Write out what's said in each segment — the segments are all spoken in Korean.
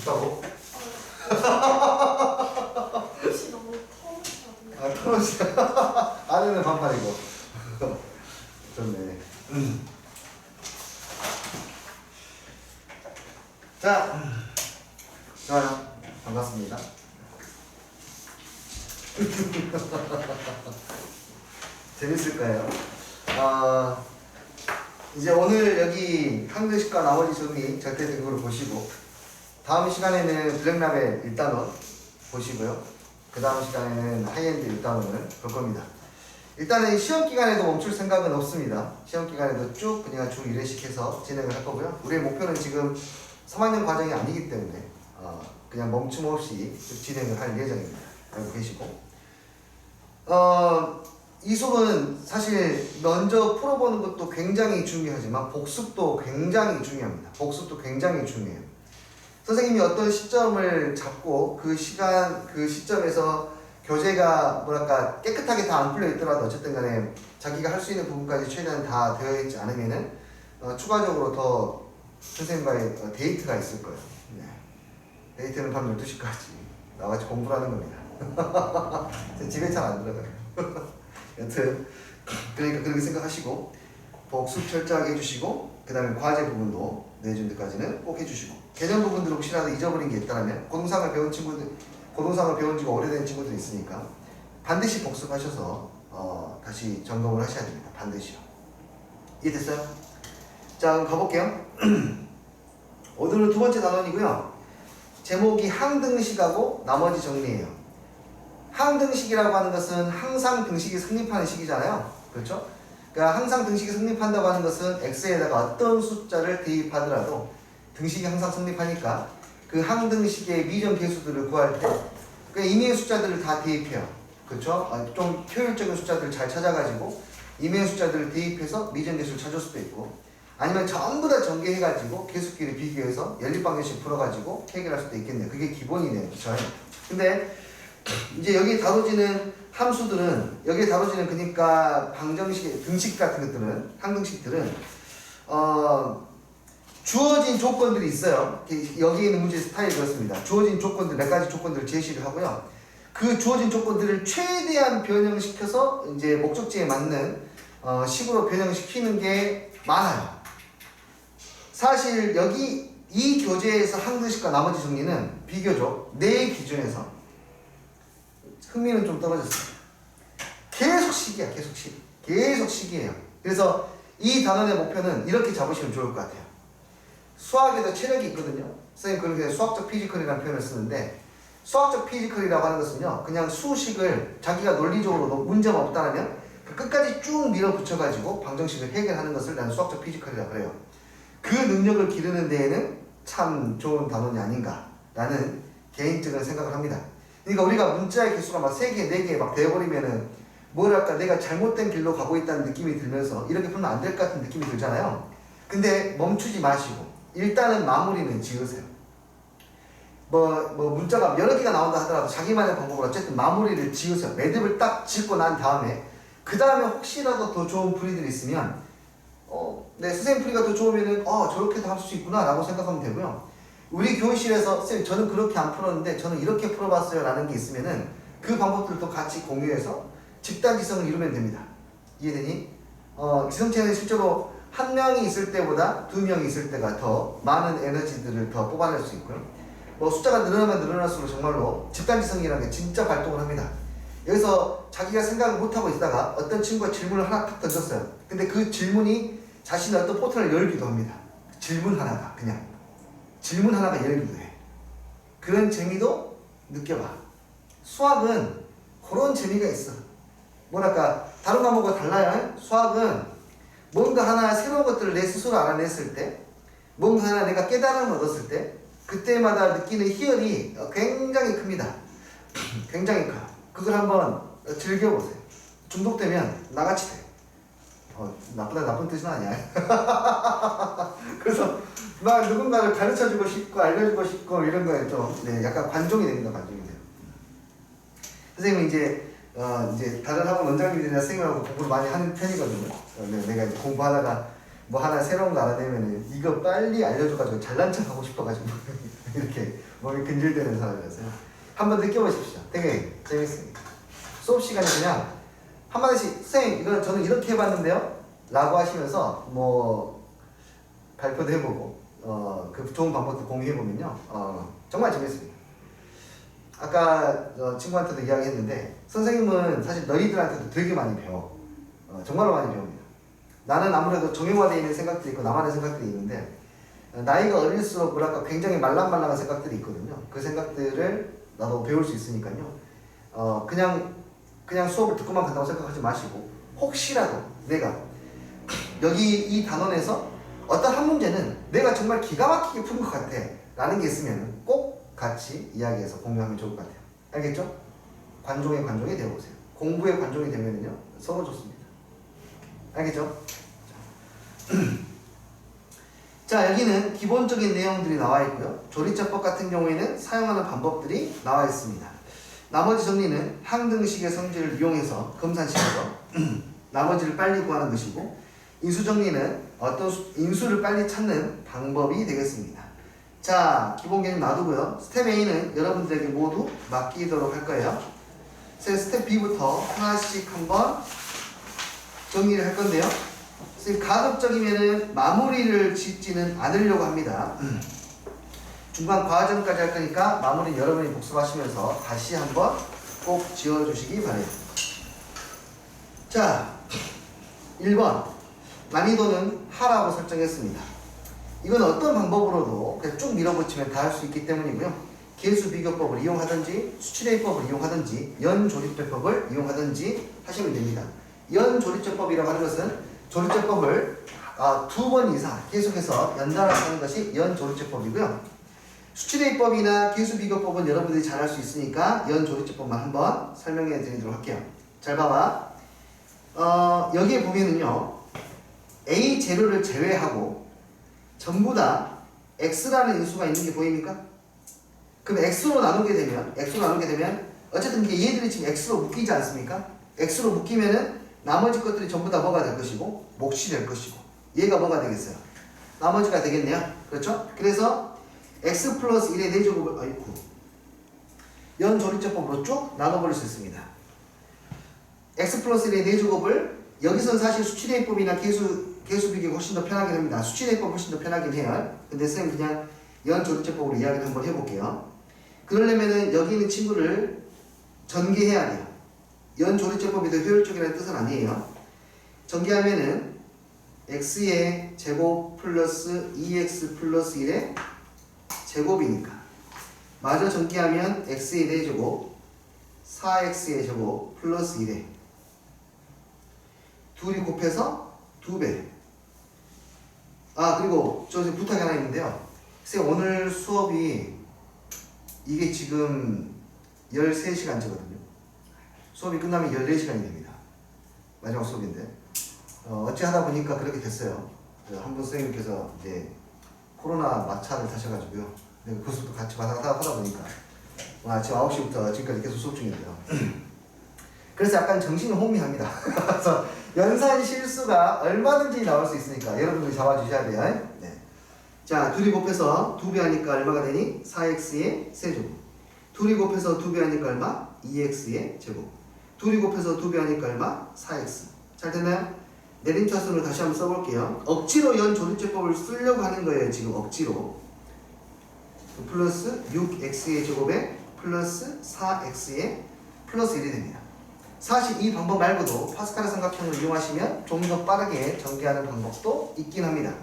덥다고? 옷이 너무 터무니없네. 아, 터널 안에는 반팔이고. 좋네. 자, 좋아요. 반갑습니다. 재밌을까요? 이제 오늘 여기 한글식과 나머지 정리 절대 등급을 보시고, 다음 시간에는 블랙라벨 1단원 보시고요. 그 다음 시간에는 하이엔드 1단원을 볼 겁니다. 일단은 시험 기간에도 멈출 생각은 없습니다. 시험 기간에도 쭉 그냥 주 1회씩 해서 진행을 할 거고요. 우리의 목표는 지금 3학년 과정이 아니기 때문에 그냥 멈춤 없이 쭉 진행을 할 예정입니다. 알고 계시고, 이 수업은 사실 먼저 풀어보는 것도 굉장히 중요하지만 복습도 굉장히 중요합니다. 복습도 굉장히 중요해요. 선생님이 어떤 시점을 잡고 그 시점에서 교재가 뭐랄까 깨끗하게 다 안 풀려 있더라도 어쨌든 간에 자기가 할 수 있는 부분까지 최대한 다 되어 있지 않으면은 추가적으로 더 선생님과의 데이트가 있을 거예요. 네. 데이트는 밤 12시까지 나와서 공부를 하는 겁니다. 집에 잘 안 들어가요. 여튼 그러니까 그렇게 생각하시고 복습 철저하게 해주시고, 그 다음에 과제 부분도 내준 데까지는 꼭 해주시고, 개념 부분들 혹시라도 잊어버린 게 있다면 고동상을 배운 지가 오래된 친구들이 있으니까 반드시 복습하셔서 다시 점검을 하셔야 됩니다. 반드시요. 이해됐어요? 자, 그럼 가볼게요. 오늘은 두 번째 단원이고요. 제목이 항등식하고 나머지 정리예요. 항등식이라고 하는 것은 항상 등식이 성립하는 식이잖아요. 그렇죠? 그러니까 항상 등식이 성립한다고 하는 것은 x에다가 어떤 숫자를 대입하더라도 등식이 항상 성립하니까 그 항등식의 미정 계수들을 구할 때 그러니까 임의의 숫자들을 다 대입해요. 그렇죠? 좀 효율적인 숫자들을 잘 찾아가지고 임의의 숫자들을 대입해서 미정 계수를 찾을 수도 있고, 아니면 전부 다 전개해가지고 계수끼리 비교해서 연립방정식 풀어가지고 해결할 수도 있겠네요. 그게 기본이네요. 그렇죠? 근데 이제 여기 다뤄지는 함수들은, 여기에 다뤄지는 그러니까 방정식, 등식 같은 것들은, 항등식들은 주어진 조건들이 있어요. 여기에 있는 문제 스타일이 그렇습니다. 주어진 조건들, 몇 가지 조건들을 제시를 하고요. 그 주어진 조건들을 최대한 변형시켜서 이제 목적지에 맞는 식으로 변형시키는 게 많아요. 사실 여기 이 교재에서 항등식과 나머지 정리는 비교적 내 기준에서 흥미는 좀 떨어졌습니다. 계속 식이야, 계속 식. 계속 식이에요. 그래서 이 단원의 목표는 이렇게 잡으시면 좋을 것 같아요. 수학에도 체력이 있거든요. 선생님 그렇게 수학적 피지컬이라는 표현을 쓰는데, 수학적 피지컬이라고 하는 것은요, 그냥 수식을 자기가 논리적으로 문제가 없다면 그 끝까지 쭉 밀어붙여가지고 방정식을 해결하는 것을 나는 수학적 피지컬이라고 그래요. 그 능력을 기르는 데에는 참 좋은 단원이 아닌가라는 개인적인 생각을 합니다. 그러니까 우리가 문자의 개수가 막 3개, 4개 막 되어버리면은 뭐랄까 내가 잘못된 길로 가고 있다는 느낌이 들면서 이렇게 풀면 안 될 것 같은 느낌이 들잖아요. 근데 멈추지 마시고 일단은 마무리는 지으세요. 문자가 여러 개가 나온다 하더라도 자기만의 방법으로 어쨌든 마무리를 지으세요. 매듭을 딱 짓고 난 다음에 그 다음에 혹시라도 더 좋은 풀이들이 있으면 네, 선생님 풀이가 더 좋으면은 저렇게도 할 수 있구나 라고 생각하면 되고요. 우리 교실에서 선생님 저는 그렇게 안 풀었는데 저는 이렇게 풀어봤어요 라는 게 있으면은 그 방법들도 같이 공유해서 집단지성을 이루면 됩니다. 이해되니? 지성체는 실제로 한 명이 있을 때보다 두 명이 있을 때가 더 많은 에너지들을 더 뽑아낼 수 있고요. 숫자가 늘어나면 늘어날수록 정말로 집단지성이라는 게 진짜 발동을 합니다. 여기서 자기가 생각을 못하고 있다가 어떤 친구가 질문을 하나 탁 던졌어요. 근데 그 질문이 자신의 어떤 포털을 열기도 합니다. 질문 하나가 그냥 질문 하나가 열기도 해. 그런 재미도 느껴봐. 수학은 그런 재미가 있어. 뭐랄까 다른 과목과 달라요. 수학은 뭔가 하나 새로운 것들을 내 스스로 알아냈을 때, 뭔가 하나 내가 깨달음을 얻었을 때 그때마다 느끼는 희열이 굉장히 큽니다. 굉장히 커요. 그걸 한번 즐겨보세요. 중독되면 나같이 돼요. 나쁜 뜻은 아니야. 그래서 막 누군가를 가르쳐주고 싶고 알려주고 싶고 이런 거에 좀 약간 관종이 됩니다. 관종이 돼요. 선생님은 이제 다른 학원 원장님들이나 선생님하고 공부를 많이 하는 편이거든요. 내가 이제 공부하다가 뭐 하나 새로운 거 알아내면은 이거 빨리 알려줘가지고 잘난 척 하고 싶어가지고 이렇게 몸이 근질되는 사람이라서요. 한번 느껴보십시오. 되게 재밌습니다. 수업 시간에 그냥 한마디씩 선생님 이거 저는 이렇게 해봤는데요 라고 하시면서 뭐 발표도 해보고 그 좋은 방법도 공유해보면요 정말 재밌습니다. 아까 친구한테도 이야기했는데 선생님은 사실 너희들한테도 되게 많이 배워. 정말로 많이 배웁니다. 나는 아무래도 정형화되어 있는 생각들이 있고 나만의 생각들이 있는데 나이가 어릴수록 뭐랄까 굉장히 말랑말랑한 생각들이 있거든요. 그 생각들을 나도 배울 수 있으니까요. 그냥 수업을 듣고만 간다고 생각하지 마시고 혹시라도 내가 여기 이 단원에서 어떤 한 문제는 내가 정말 기가 막히게 푼 것 같아 라는 게 있으면 꼭 같이 이야기해서 공유하면 좋을 것 같아요. 알겠죠? 관종의 관종이 되어보세요. 공부의 관종이 되면요 서로 좋습니다. 알겠죠? 자, 여기는 기본적인 내용들이 나와 있고요. 조리자법 같은 경우에는 사용하는 방법들이 나와 있습니다. 나머지 정리는 항등식의 성질을 이용해서 검산식으로 나머지를 빨리 구하는 것이고, 인수 정리는 어떤 인수를 빨리 찾는 방법이 되겠습니다. 자, 기본 개념 놔두고요. 스텝 A는 여러분들에게 모두 맡기도록 할 거예요. 스텝 B부터 하나씩 한번 정리를 할 건데요. 가급적이면은 마무리를 짓지는 않으려고 합니다. 중간 과정까지 할 거니까 마무리는 여러분이 복습하시면서 다시 한번 꼭 지어주시기 바랍니다. 자, 1번 난이도는 하라고 설정했습니다. 이건 어떤 방법으로도 그냥 쭉 밀어붙이면 다 할 수 있기 때문이고요. 계수비교법을 이용하든지 수치대입법을 이용하든지 연조립제법을 이용하든지 하시면 됩니다. 연조립제법이라고 하는 것은 조립제법을 2번 이상 계속해서 연달아 하는 것이 연조립제법이고요. 수치대입법이나 계수비교법은 여러분들이 잘 할 수 있으니까 연조립제법만 한번 설명해 드리도록 할게요. 잘 봐봐. 여기에 보면은요, A 재료를 제외하고 전부 다 X라는 인수가 있는 게 보입니까? 그럼 X로 나누게 되면 어쨌든 이게 얘들이 지금 X로 묶이지 않습니까? X로 묶이면은 나머지 것들이 전부 다 뭐가 될 것이고 몫이 될 것이고 얘가 뭐가 되겠어요? 나머지가 되겠네요. 그렇죠? 그래서 X 플러스 1의 4제곱을 연조립제법으로 쭉 나눠버릴 수 있습니다. X 플러스 1의 4제곱을 여기서는 사실 수치대입법이나 계수비교가 훨씬 더 편하긴 합니다. 수치대입법 훨씬 더 편하긴 해요. 근데 선생님 그냥 연조립제법으로 이야기를 한번 해볼게요. 그러려면은 여기 있는 친구를 전개해야 돼요. 연조립제법이 더 효율적이라는 뜻은 아니에요. 전개하면은 x의 제곱 플러스 2x 플러스 1의 제곱이니까 마저 전개하면 x의 4제곱 4x의 제곱 플러스 1에 둘이 곱해서 2배. 그리고 저 부탁이 하나 있는데요. 선생님 오늘 수업이 이게 지금 13시간째거든요. 수업이 끝나면 14시간이 됩니다. 마지막 수업인데 어찌 하다 보니까 그렇게 됐어요. 한 분 선생님께서 이제 코로나 마차를 타셔가지고요. 그 수업도 같이 하다 보니까 아침 9시부터 지금까지 계속 수업 중인데요. 그래서 약간 정신이 혼미합니다. 그래서 연산 실수가 얼마든지 나올 수 있으니까 여러분들이 잡아주셔야 돼요. 네. 자, 둘이 곱해서 2배 하니까 얼마가 되니? 4x의 세제곱. 둘이 곱해서 2배 하니까 얼마? 2x의 제곱. 둘이 곱해서 2배 하니까 얼마? 4x. 잘 됐나요? 내림차순을 다시 한번 써볼게요. 억지로 연조립제법을 쓰려고 하는 거예요. 지금 억지로. 플러스 6x의 제곱에 플러스 4x의 플러스 1이 됩니다. 사실 이 방법 말고도 파스칼의 삼각형을 이용하시면 좀 더 빠르게 전개하는 방법도 있긴 합니다.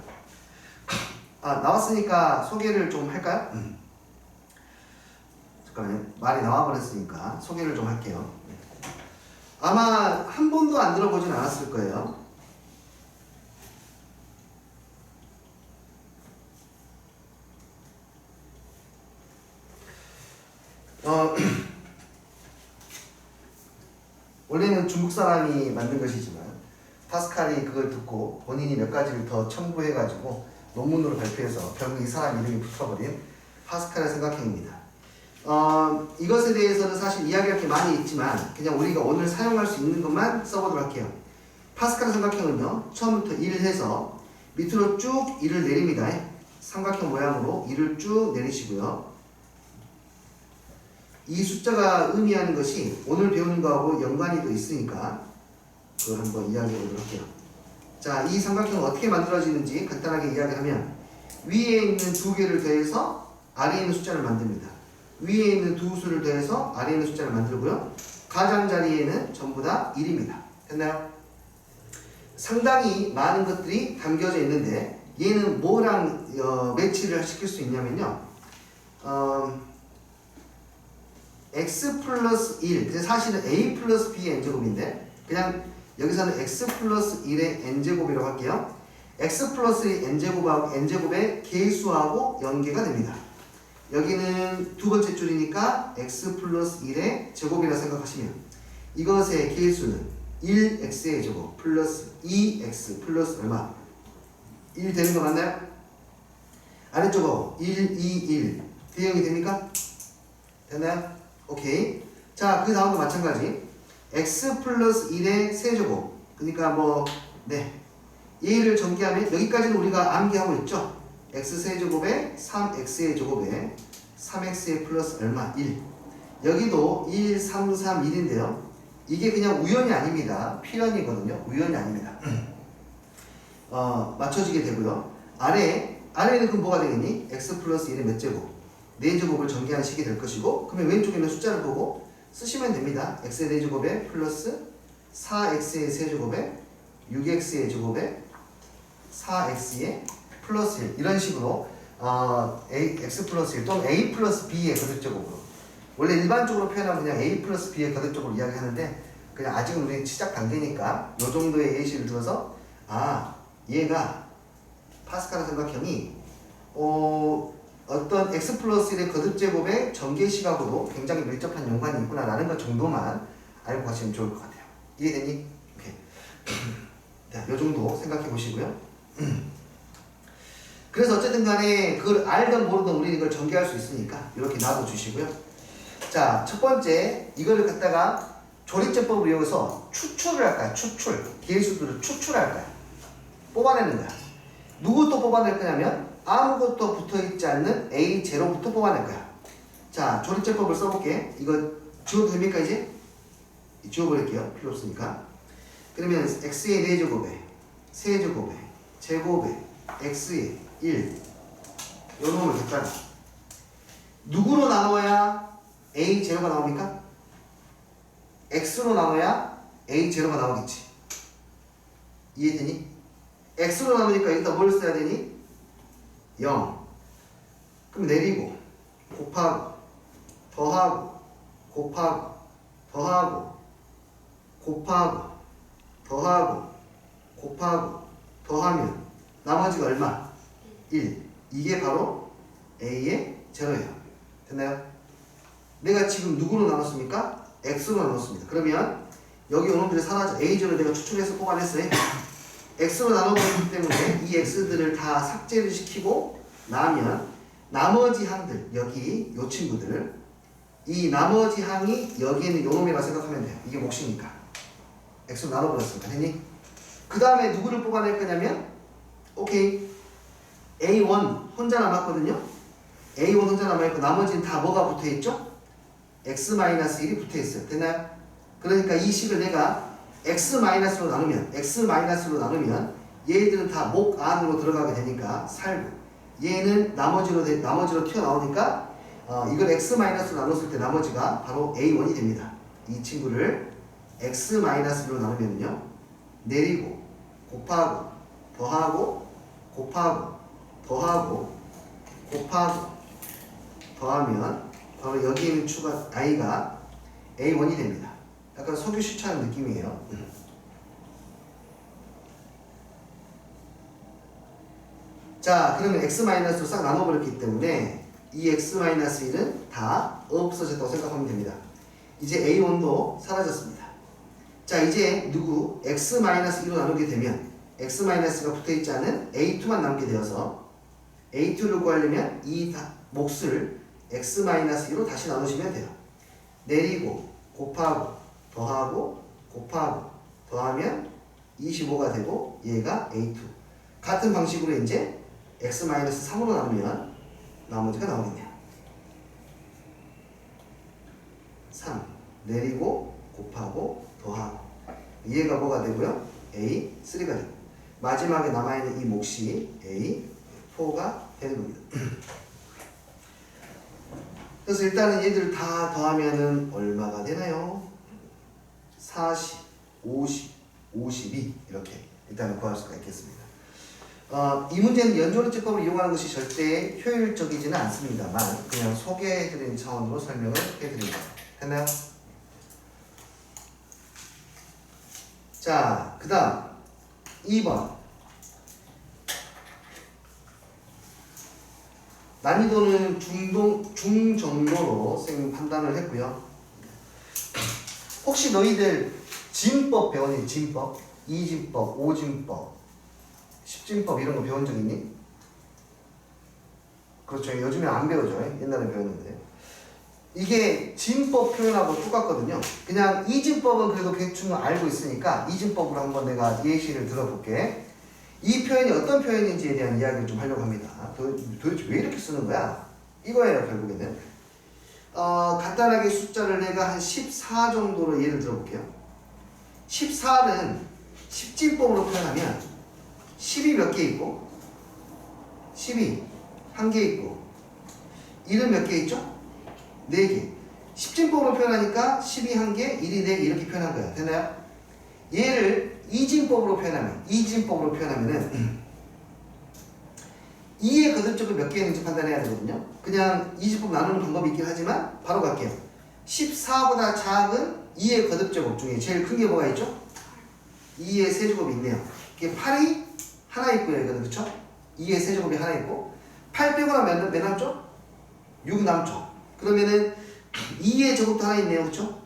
나왔으니까 소개를 좀 할까요? 잠깐만요. 말이 나와버렸으니까 소개를 좀 할게요. 아마 한 번도 안 들어보진 않았을 거예요. 원래는 중국 사람이 만든 것이지만 파스칼이 그걸 듣고 본인이 몇 가지를 더 첨부해가지고 논문으로 발표해서 결국 이 사람 이름이 붙어버린 파스칼의 삼각형입니다. 이것에 대해서는 사실 이야기할 게 많이 있지만 그냥 우리가 오늘 사용할 수 있는 것만 써보도록 할게요. 파스칼의 삼각형은요, 처음부터 1 해서 밑으로 쭉 1을 내립니다. 삼각형 모양으로 1을 쭉 내리시고요. 이 숫자가 의미하는 것이 오늘 배우는 거하고 연관이 또 있으니까 그걸 한번 이야기해 보도록 할게요. 자, 이 삼각형은 어떻게 만들어지는지 간단하게 이야기하면 위에 있는 두 개를 더해서 아래에 있는 숫자를 만듭니다. 위에 있는 두 수를 더해서 아래에 있는 숫자를 만들고요. 가장자리에는 전부 다 1입니다. 됐나요? 상당히 많은 것들이 담겨져 있는데 얘는 뭐랑 매치를 시킬 수 있냐면요. x 플러스 1, 사실은 a 플러스 b의 n제곱인데 그냥 여기서는 x 플러스 1의 n제곱이라고 할게요. x 플러스 n제곱하고 n제곱의 개수하고 연계가 됩니다. 여기는 두 번째 줄이니까 x 플러스 1의 제곱이라 생각하시면 이것의 개수는 1x의 제곱 플러스 2x 플러스 얼마? 1 되는 거 맞나요? 아래쪽하고 1, 2, 1 대응이 됩니까? 됐나요? 오케이. 자, 그 다음도 마찬가지 x 플러스 1의 세제곱 그러니까 얘를 전개하면 여기까지는 우리가 암기하고 있죠? x 세제곱에 3x의 제곱에 3x의 플러스 얼마? 1 여기도 1, 3, 3, 1인데요 이게 그냥 우연이 아닙니다. 필연이거든요. 우연이 아닙니다. 맞춰지게 되고요. 아래에는 그럼 뭐가 되겠니? x 플러스 1의 몇 제곱? 4제곱을 전개하는 식이 될 것이고 그러면 왼쪽에 있는 숫자를 보고 쓰시면 됩니다. x의 4제곱에 플러스 4x의 세제곱에 6x의 제곱에 4x의 플러스 1 이런 식으로 x 플러스 1 또는 a 플러스 b의 거듭제곱으로 원래 일반적으로 표현하면 그냥 a 플러스 b의 거듭적으로 이야기하는데 그냥 아직은 우리 시작 단계니까 이 정도의 예시를 들어서 얘가 파스칼 삼각형이 어떤 x 플러스 1의 거듭제곱의 전개시각으로 굉장히 밀접한 연관이 있구나 라는 것 정도만 알고 가시면 좋을 것 같아요. 이해되니? 오케이. 자, 이 정도 생각해 보시고요. 그래서 어쨌든 간에 그걸 알든 모르든 우리는 이걸 전개할 수 있으니까 이렇게 놔둬 주시고요. 자, 첫 번째 이거를 갖다가 조립제법을 이용해서 추출을 할까요? 개수들을 추출할까요? 뽑아내는 거야. 누구부터 뽑아낼 거냐면 아무것도 붙어있지 않는 A0부터 뽑아낼 거야. 자, 조립제법을 써볼게. 이거 지워도 됩니까 이제? 지워버릴게요. 필요 없으니까. 그러면 x의 4제곱에 세제곱에 제곱에 x의 1 요 놈을 갖다가 누구로 나눠야 A0가 나옵니까? x로 나눠야 A0가 나오겠지. 이해되니? x로 나누니까 여기다 뭘 써야 되니? 0. 그럼 내리고 곱하고 더하고 곱하고 더하고 곱하고 더하고 곱하고 더하면 나머지가 얼마? 1. 이게 바로 A의 제로예요. 됐나요? 내가 지금 누구로 나눴습니까? X로 나눴습니다. 그러면 여기 오는 들이 사라져. A0을 내가 추출해서 뽑아냈어요. X로 나눠버리기 때문에 이 X들을 다 삭제를 시키고 나면 나머지 항들, 여기 요 친구들 이 나머지 항이 여기에는 요 놈이라 생각하면 돼요. 이게 몫이니까. X로 나눠버렸으니까. 됐니? 그 다음에 누구를 뽑아낼 거냐면 오케이. A1 혼자 남았거든요. A1 혼자 남아있고 나머지는 다 뭐가 붙어있죠? X-1이 붙어있어요. 됐나요? 그러니까 이 식을 내가 X-로 나누면 얘들은 다 목 안으로 들어가게 되니까 살고 얘는 나머지로 튀어나오니까 이걸 X-로 나눴을 때 나머지가 바로 A1이 됩니다. 이 친구를 X-로 나누면요 내리고 곱하고 더하고 곱하고 더하고 곱하고 더하면 바로 여기 있는 추가 i가 A1이 됩니다. 약간 석유 시차하는 느낌이에요. 자, 그러면 x-로 싹 나눠버렸기 때문에 이 x-1은 다 없어졌다고 생각하면 됩니다. 이제 A1도 사라졌습니다. 자, 이제 누구 x-2로 나누게 되면 x-가 붙어있지 않은 A2만 남게 되어서 A2를 구하려면 이 몫을 x-2로 다시 나누시면 돼요. 내리고 곱하고 더하고 곱하고 더하면 25가 되고 얘가 A2 같은 방식으로 이제 x-3으로 나누면 나머지가 나오겠네요. 내리고 곱하고 더하고 얘가 뭐가 되고요? A3가 되고 마지막에 남아있는 이 몫이 A4가 되는 겁니다. 그래서 일단은 얘들 다 더하면은 얼마가 되나요? 40, 50, 52 이렇게 일단은 구할 수가 있겠습니다. 이 문제는 연조론제법을 이용하는 것이 절대 효율적이지는 않습니다만 그냥 소개해드리는 차원으로 설명을 해드립니다. 됐나요? 자, 그 다음 2번 난이도는 중정도로 선생님 판단을 했고요. 혹시 너희들 진법 배웠니? 진법? 이진법, 오진법, 십진법 이런 거 배운 적 있니? 그렇죠. 요즘에 안 배우죠. 옛날에 배웠는데. 이게 진법 표현하고 똑같거든요. 그냥 이진법은 그래도 대충 알고 있으니까 이진법으로 한번 내가 예시를 들어볼게. 이 표현이 어떤 표현인지에 대한 이야기를 좀 하려고 합니다. 도대체 왜 이렇게 쓰는 거야? 이거예요, 결국에는. 간단하게 숫자를 내가 한 14 정도로 예를 들어볼게요. 14는 십진법으로 표현하면 10이 몇 개 있고 10이 한 개 있고 1은 몇 개 있죠? 4개. 십진법으로 표현하니까 10이 한 개, 1이 4개 이렇게 표현한 거야. 됐나요? 얘를 이진법으로 표현하면은 2의 거듭적을 몇 개 있는지 판단해야 되거든요. 그냥 이진법 나누는 방법이 있긴 하지만 바로 갈게요. 14보다 작은 2의 거듭제곱 중에 제일 큰 게 뭐가 있죠? 2의 세제곱이 있네요. 이게 8이 하나 있고요. 이거는 그쵸? 2의 세제곱이 하나 있고 8 빼고 나면 몇 남죠? 6 남죠. 그러면은 2의 제곱도 하나 있네요. 그쵸?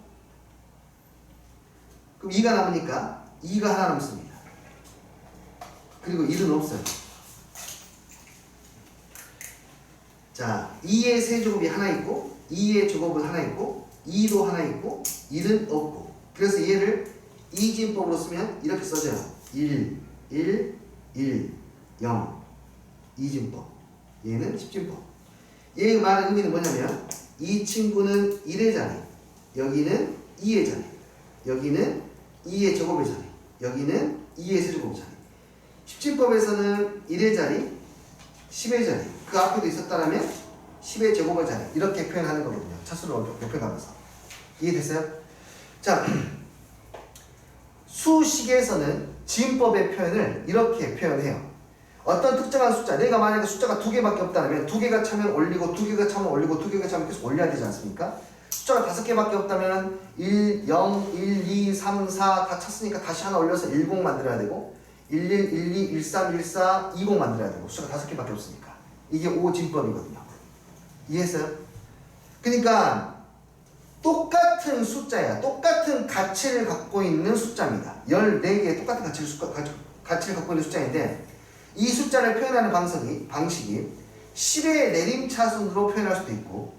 그럼 2가 남으니까 2가 하나 남습니다. 그리고 1은 없어요. 자, 2의 세제곱이 하나 있고 2의 제곱은 하나 있고 2도 하나 있고 1은 없고 그래서 얘를 이진법으로 쓰면 이렇게 써져요. 1, 1, 1, 0 이진법. 얘는 십진법. 얘의 말의 의미는 뭐냐면 이 친구는 1의 자리, 여기는 2의 자리, 여기는 2의 제곱의 자리, 여기는 2의 세제곱의 자리. 십진법에서는 1의 자리, 10의 자리, 그 앞에도 있었다면 10의 제곱의 자리 이렇게 표현하는 거거든요. 차수를 좁혀가면서. 이해됐어요? 자, 수식에서는 진법의 표현을 이렇게 표현해요. 어떤 특정한 숫자, 내가 만약에 숫자가 2개밖에 없다면 2개가 차면 올리고 2개가 차면 올리고 2개가 차면 계속 올려야 되지 않습니까? 숫자가 5개밖에 없다면 1, 0, 1, 2, 3, 4 다 찼으니까 다시 하나 올려서 10 만들어야 되고 11, 12, 13, 14, 20 만들어야 되고 숫자가 5개밖에 없으니까 이게 5진법이거든요. 이해했어요? 그러니까 똑같은 숫자야. 똑같은 가치를 갖고 있는 숫자입니다. 14개의 똑같은 가치를 갖고 있는 숫자인데 이 숫자를 표현하는 방식이 10의 내림차순으로 표현할 수도 있고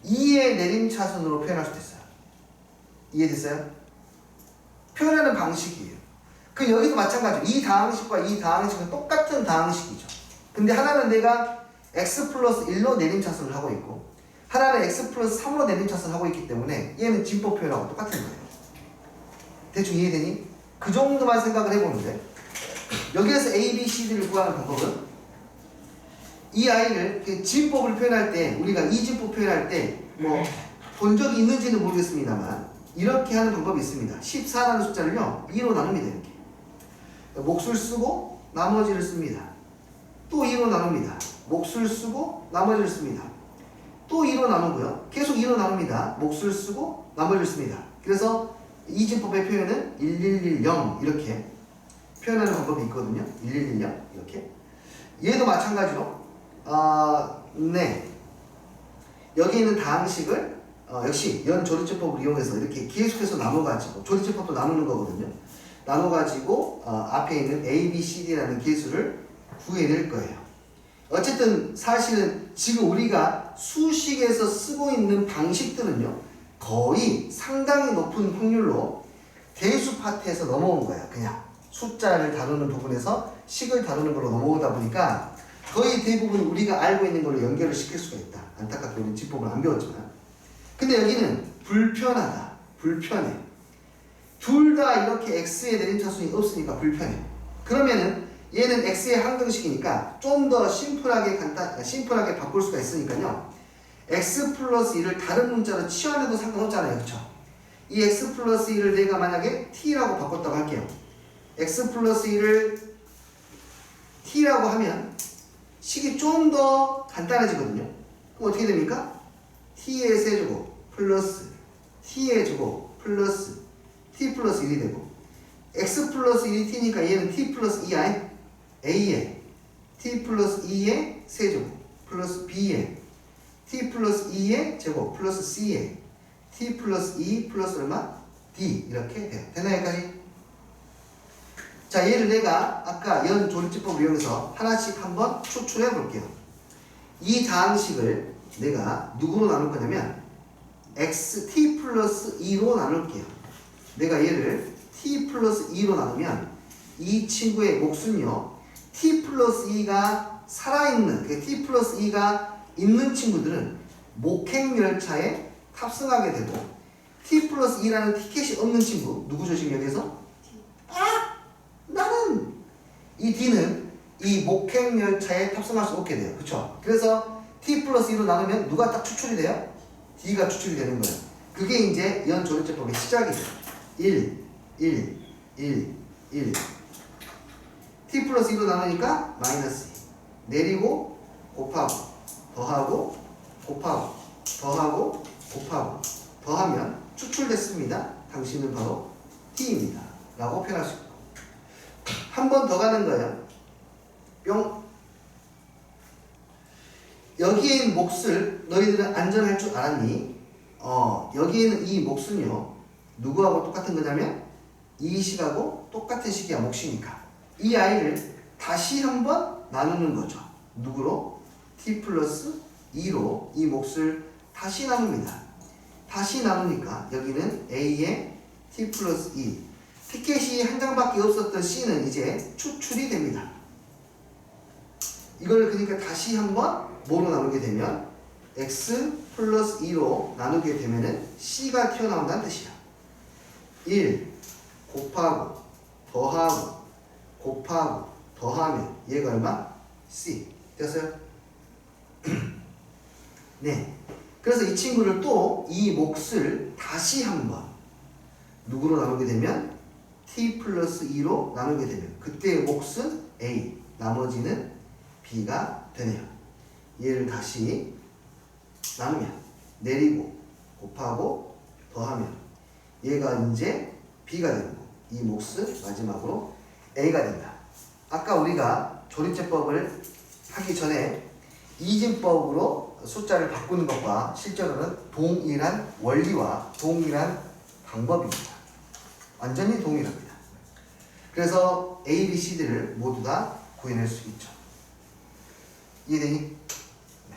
2의 내림차순으로 표현할 수도 있어요. 이해됐어요? 표현하는 방식이에요. 그 여기도 마찬가지로 이 다항식과 이 다항식은 똑같은 다항식이죠. 근데 하나는 내가 x 플러스 1로 내림차순을 하고 있고 하나는 x 플러스 3으로 내림차순을 하고 있기 때문에 얘는 진법 표현하고 똑같은 거예요. 대충 이해되니? 그 정도만 생각을 해보는데 여기에서 A, B, C, D를 구하는 방법은 이 아이를 진법을 표현할 때 우리가 이진법 표현할 때 뭐 본 적이 있는지는 모르겠습니다만 이렇게 하는 방법이 있습니다. 14라는 숫자를요 2로 나눕니다. 이렇게 몫을 쓰고 나머지를 씁니다. 또 2로 나눕니다. 몫을 쓰고 나머지를 씁니다. 또 2로 나누고요. 계속 2로 나눕니다. 몫을 쓰고 나머지를 씁니다. 그래서 이진법의 표현은 1110 이렇게 표현하는 방법이 있거든요. 1110 이렇게. 얘도 마찬가지로 네. 여기 있는 다항식을 역시 연조리제법을 이용해서 이렇게 계속해서 나눠가지고 조리제법도 나누는 거거든요. 나눠가지고 앞에 있는 A, B, C, D라는 계수를 구해낼 거예요. 어쨌든 사실은 지금 우리가 수식에서 쓰고 있는 방식들은요 거의 상당히 높은 확률로 대수 파트에서 넘어온 거예요. 그냥 숫자를 다루는 부분에서 식을 다루는 걸로 넘어오다 보니까 거의 대부분 우리가 알고 있는 걸로 연결을 시킬 수가 있다. 안타깝게 우리는 진법을 안 배웠지만 근데 여기는 불편하다. 불편해. 둘 다 이렇게 x의 내림차순이 없으니까 불편해. 그러면은 얘는 x의 항등식이니까 좀 더 심플하게 바꿀 수가 있으니까요. x 플러스 1을 다른 문자로 치환해도 상관없잖아요. 그쵸? 이 x 플러스 1을 내가 만약에 t라고 바꿨다고 할게요. x 플러스 1을 t라고 하면 식이 좀 더 간단해지거든요. 그럼 어떻게 됩니까? t의 세제곱 플러스 t의 제곱 플러스 t 플러스 1이 되고 x 플러스 1이 t니까 얘는 t 플러스 2i a에 t 플러스 2의 세제곱 플러스 b에 t 플러스 2의 제곱 플러스 c에 t 플러스 2 플러스 얼마? d 이렇게 돼요. 되나요 여기까지? 자 얘를 내가 아까 연 조립집법을 이용해서 하나씩 한번 추출해 볼게요. 이 다항식을 내가 누구로 나눌 거냐면 t 플러스 2로 나눌게요. 내가 얘를 t 플러스 2로 나누면 이 친구의 몫은요 t 플러스 2가 살아있는 t 플러스 2가 있는 친구들은 목행열차에 탑승하게 되고 t 플러스 2라는 티켓이 없는 친구 누구죠 지금 여기서? 나는 이 D는 이 목행열차에 탑승할 수 없게 돼요. 그쵸? 그래서 T 플러스 2로 나누면 누가 딱 추출이 돼요? D가 추출이 되는 거예요. 그게 이제 연조립제법의 시작이죠. 1, 1, 1, 1 T 플러스 2로 나누니까 마이너스 2 내리고 곱하고 더하고 곱하고 더하고 곱하고 더하면 추출됐습니다. 당신은 바로 T입니다. 라고 표현할 수 있고 한 번 더 가는 거예요. 뿅. 여기에 있는 몫을 너희들은 안전할 줄 알았니? 여기에 있는 이 몫은요 누구하고 똑같은 거냐면 이 식하고 똑같은 식이야. 몫이니까 이 아이를 다시 한번 나누는 거죠. 누구로? t 플러스 2로 이 몫을 다시 나눕니다. 다시 나누니까 여기는 a에 t 플러스 2 티켓이 한 장밖에 없었던 C는 이제 추출이 됩니다. 이걸 그러니까 다시 한번 뭐로 나누게 되면 x 플러스 2로 나누게 되면은 C가 튀어나온다는 뜻이야. 1 곱하고 더하고 곱하고 더하면 얘가 얼마? C. 됐어요? 네. 그래서 이 친구를 또 이 몫을 다시 한번 누구로 나누게 되면 t 플러스 2로 나누게 되면 그때의 몫은 a, 나머지는 b가 되네요. 얘를 다시 나누면 내리고 곱하고 더하면 얘가 이제 b가 되는 거고 이 몫은 마지막으로 a가 된다. 아까 우리가 조립제법을 하기 전에 이진법으로 숫자를 바꾸는 것과 실제로는 동일한 원리와 동일한 방법입니다. 완전히 동일합니다. 그래서 A, B, C, D를 모두 다 구해낼 수 있죠. 이해되니? 네.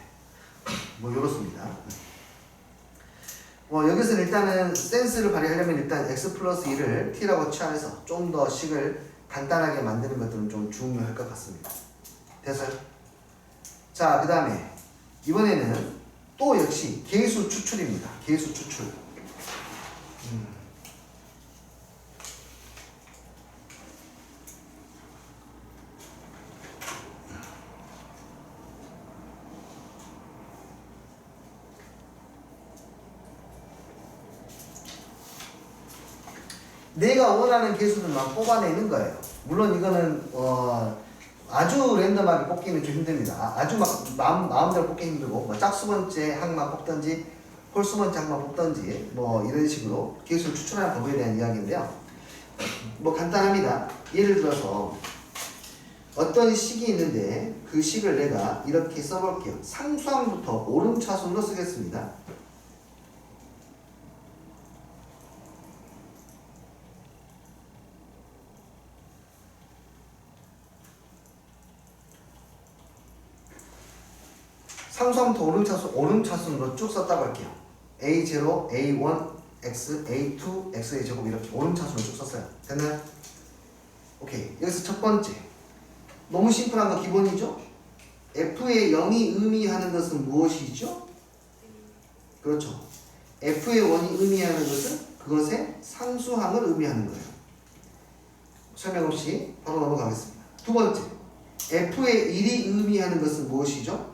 뭐 이렇습니다. 여기서는 일단은 센스를 발휘하려면 일단 x 플러스 2를 t라고 취하해서 좀 더 식을 간단하게 만드는 것들은 좀 중요할 것 같습니다. 됐어요? 자, 그 다음에 이번에는 또 역시 계수 추출입니다. 계수 추출. 내가 원하는 개수들만 뽑아내는 거예요. 물론 이거는 아주 랜덤하게 뽑기는 좀 힘듭니다. 아주 막 마음대로 뽑기 힘들고 뭐 짝수번째 항만 뽑던지 홀수번째 항만 뽑던지 뭐 이런 식으로 개수를 추출하는 법에 대한 이야기인데요. 뭐 간단합니다. 예를 들어서 어떤 식이 있는데 그 식을 내가 이렇게 써볼게요. 상수항부터 오름차순으로 쓰겠습니다. 상수함부터 오름차순으로 쭉 썼다고 할게요. A0, A1, X, A2, X의 제곱 이렇게 오름차순으로 쭉 썼어요. 됐나요? 오케이. 여기서 첫 번째. 너무 심플한 거 기본이죠? F의 0이 의미하는 것은 무엇이죠? 그렇죠. F의 1이 의미하는 것은 그것의 상수항을 의미하는 거예요. 설명 없이 바로 넘어가겠습니다. 두 번째, f의 1이 의미하는 것은 무엇이죠?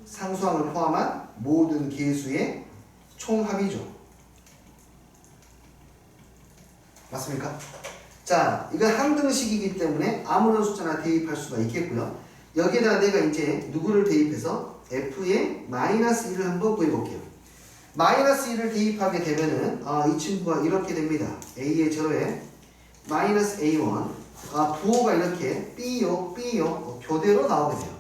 상수항을 포함한 모든 계수의 총합이죠. 맞습니까? 자, 이건 항등식이기 때문에 아무런 숫자나 대입할 수가 있겠고요. 여기에다 내가 이제 누구를 대입해서 f의 마이너스 1을 한번 구해볼게요. 마이너스 1을 대입하게 되면은 이 친구가 이렇게 됩니다. a의 제로에 마이너스 a1 부호가 이렇게 b요 교대로 나오게 돼요.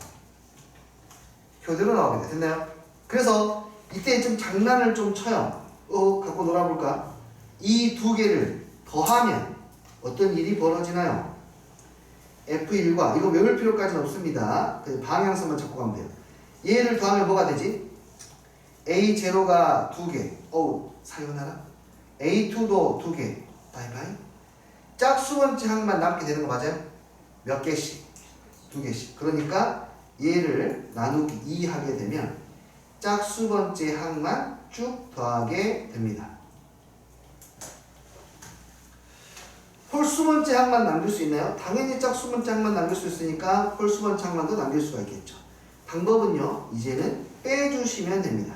교대로 나오게 돼요. 됐나요? 그래서 이때 좀 장난을 좀 쳐요. 갖고 놀아볼까? 이 두 개를 더하면 어떤 일이 벌어지나요? F1과 이거 외울 필요까지는 없습니다. 그 방향성만 잡고 가면 돼요. 얘를 더하면 뭐가 되지? A0가 2개. 사요나라. A2도 2개. 바이바이. 짝수번째 항만 남게 되는 거 맞아요? 몇 개씩? 2개씩. 그러니까 얘를 나누기 2 하게 되면 짝수번째 항만 쭉 더하게 됩니다. 홀수번째 항만 남길 수 있나요? 당연히 짝수번째 항만 남길 수 있으니까 홀수번째 항만도 남길 수가 있겠죠. 방법은요, 이제는 빼주시면 됩니다.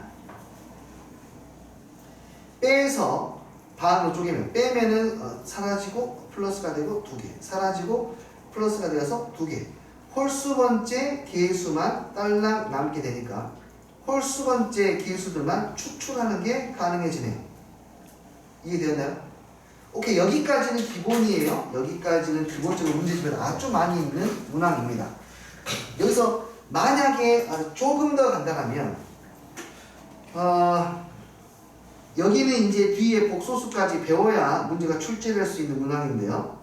빼서 반으로 쪼개면 빼면은 사라지고 플러스가 되고 2개, 사라지고 플러스가 되어서 2개. 홀수번째 계수만 딸랑 남게 되니까 홀수번째 계수들만 축출하는 게 가능해지네요. 이해되었나요? 오케이, 여기까지는 기본이에요. 여기까지는 기본적으로 문제집에 아주 많이 있는 문항입니다. 여기서 만약에 조금 더 간다면 여기는 이제 뒤에 복소수까지 배워야 문제가 출제될 수 있는 문항인데요.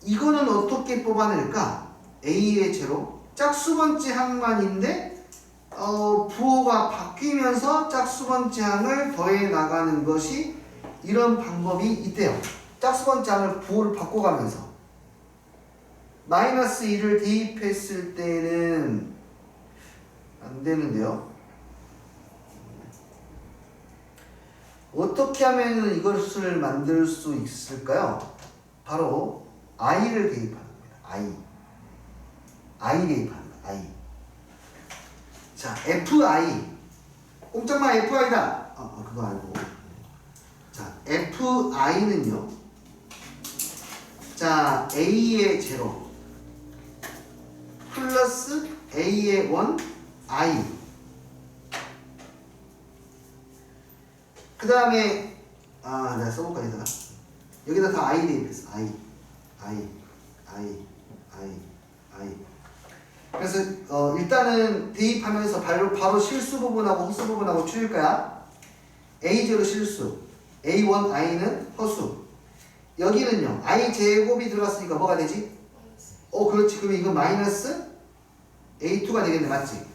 이거는 어떻게 뽑아낼까? A의 제로 짝수번째 항만인데 부호가 바뀌면서 짝수번째 항을 더해 나가는 것이 이런 방법이 있대요. 짝수번째 항을 부호를 바꿔가면서 마이너스 1을 대입했을 때는 안 되는데요. 어떻게 하면 이것을 만들 수 있을까요? 바로 i를 대입하는 겁니다. i 대입하는 거예요. i. 자, fi. 꼼짝마 fi다. 그거 아니고. 자, fi는요. 자, a의 제로 플러스 a의 1 i. 그 다음에 내가 써볼까 여기다가 여기다 다 i 대입했어. i. 그래서 일단은 대입하면서 바로 실수 부분하고 허수 부분하고 추릴 거야. a0 실수, a1 i는 허수. 여기는요 i 제곱이 들어갔으니까 뭐가 되지? 그렇지. 그러면 이거 마이너스 a2가 되겠네. 맞지?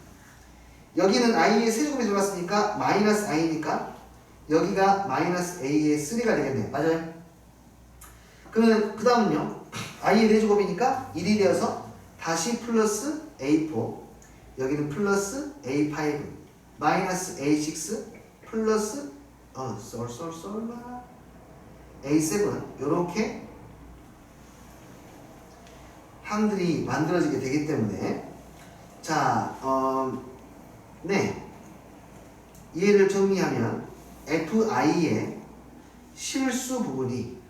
여기는 i의 세제곱이 들어갔으니까 마이너스 i니까 여기가 마이너스 a의 3가 되겠네. 맞아요? 그러면 그 다음은요 i의 4제곱이니까 1이 되어서 다시 플러스 a4, 여기는 플러스 a5, 마이너스 a6, 플러스 a7 요렇게 항들이 만들어지게 되기 때문에 자, 네, 얘를 정리하면 fi의 실수 부분이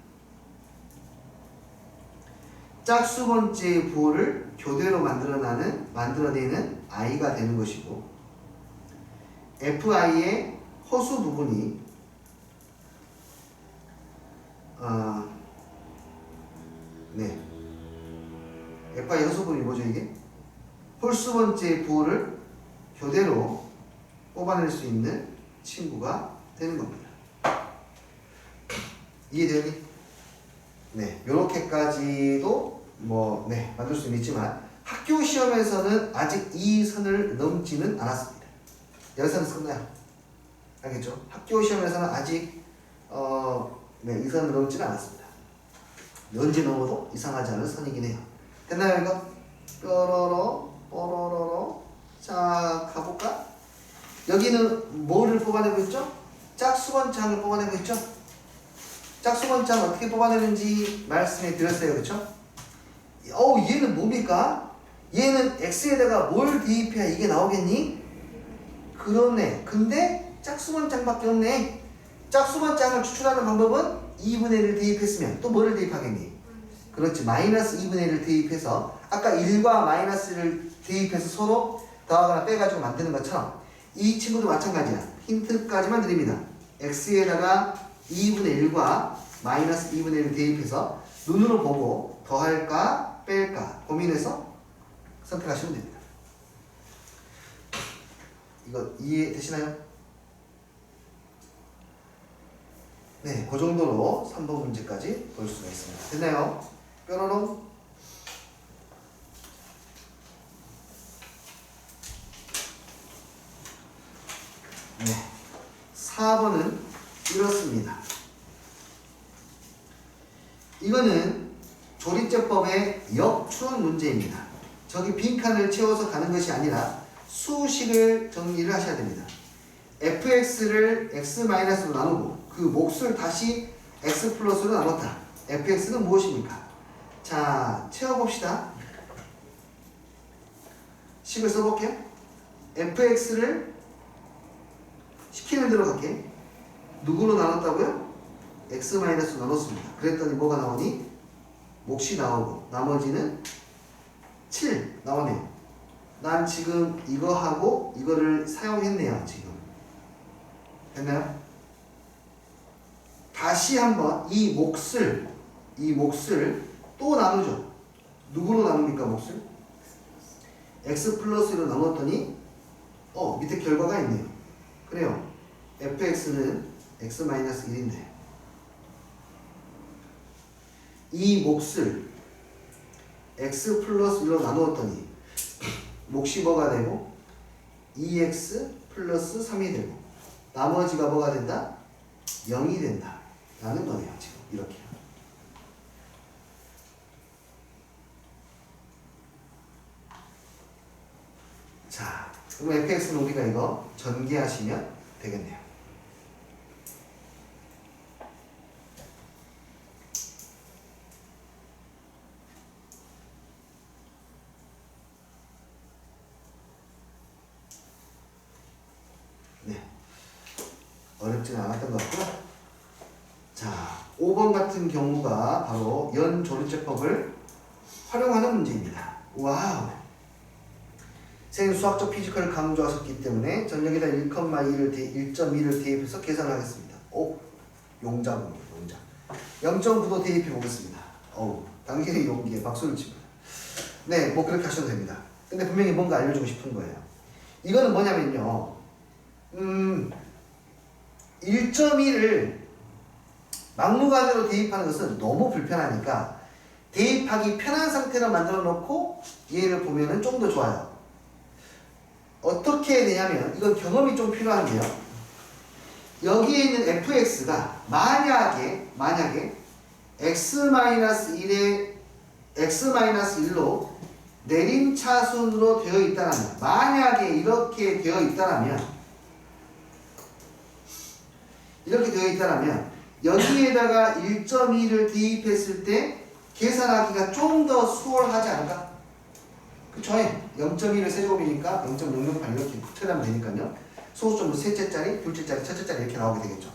짝수번째 부호를 교대로 만들어내는 i가 되는 것이고, fi의 허수 부분이 fi의 허수 부분이 뭐죠 이게? 홀수번째 부호를 교대로 뽑아낼 수 있는 친구가 되는 겁니다. 이해되니? 네, 요렇게까지도 만들 수는 있지만 학교 시험에서는 아직 이 선을 넘지는 않았습니다. 여기서는 끝나요. 알겠죠? 학교 시험에서는 아직 이 선을 넘지는 않았습니다. 언제 넘어도 이상하지 않은 선이긴 해요. 됐나요 이거? 뾰로로 자, 가볼까? 여기는 뭐를 뽑아내고 있죠? 짝수번째 항을 뽑아내고 번째 항 어떻게 뽑아내는지 말씀해 드렸어요. 그렇죠? 얘는 뭡니까? 얘는 x에다가 뭘 대입해야 이게 나오겠니? 그렇네. 근데 짝수번장밖에 없네. 짝수번장을 추출하는 방법은 2분의 1을 대입했으면 또 뭐를 대입하겠니? 그렇지. 마이너스 2분의 1을 대입해서 아까 1과 마이너스를 대입해서 서로 더하거나 빼가지고 만드는 것처럼 이 친구도 마찬가지야. 힌트까지만 드립니다. x에다가 2분의 1과 마이너스 2분의 1을 대입해서 눈으로 보고 더할까 뺄까 고민해서 선택하시면 됩니다. 이거 이해되시나요? 네, 그 정도로 3번 문제까지 볼 수가 있습니다. 됐나요? 뾰로롱. 네, 4번은 이렇습니다. 이거는 조리제법의 역추론 문제입니다. 저기 빈칸을 채워서 가는 것이 아니라 수식을 정리를 하셔야 됩니다. fx를 x-로 나누고 그 몫을 다시 x 플러스로 나눴다. fx는 무엇입니까? 자, 채워봅시다. 식을 써볼게요. fx를 시키는 대로 갈게. 누구로 나눴다고요? x-로 나눴습니다. 그랬더니 뭐가 나오니? 몫이 나오고 나머지는 7 나오네요. 난 지금 이거 하고 이거를 사용했네요. 지금 됐나요? 다시 한번 이 몫을 또 나누죠. 누구로 나눕니까? 몫을 x 플러스로 나눴더니 밑에 결과가 있네요. 그래요. fx는 x-1인데 이 몫을 x 플러스 1로 나누었더니 몫이 뭐가 되고 2x 플러스 3이 되고 나머지가 뭐가 된다? 0이 된다 라는 거네요. 지금 이렇게. 자, 그럼 fx는 우리가 이거 전개하시면 되겠네요. 네, 어렵지는 않았던 것 같고요. 자, 5번 같은 경우가 바로 연조리제법을 활용하는 문제입니다. 와우. 선생님 수학적 피지컬을 강조하셨기 때문에 전력에다 1,2를 대입해서 계산을 하겠습니다. 용자군요. 용자. 0.9도 대입해 보겠습니다. 당신의 용기에 박수를 칩니다. 네, 뭐 그렇게 하셔도 됩니다. 근데 분명히 뭔가 알려주고 싶은 거예요. 이거는 뭐냐면요. 1.1을 막무가내로 대입하는 것은 너무 불편하니까 대입하기 편한 상태로 만들어 놓고 얘를 보면은 좀 더 좋아요. 어떻게 되냐면 이건 경험이 좀 필요한 게요. 여기에 있는 fx가 만약에 x-1에 x-1로 내림차순으로 되어 있다면 만약에 이렇게 되어 있다면 여기에다가 1.2를 대입했을 때 계산하기가 좀 더 수월하지 않을까? 그쵸? 0.1을 세제곱이니까 0.068 이렇게 처리하면 되니까요. 소수점도 셋째짜리, 둘째짜리, 첫째짜리 이렇게 나오게 되겠죠.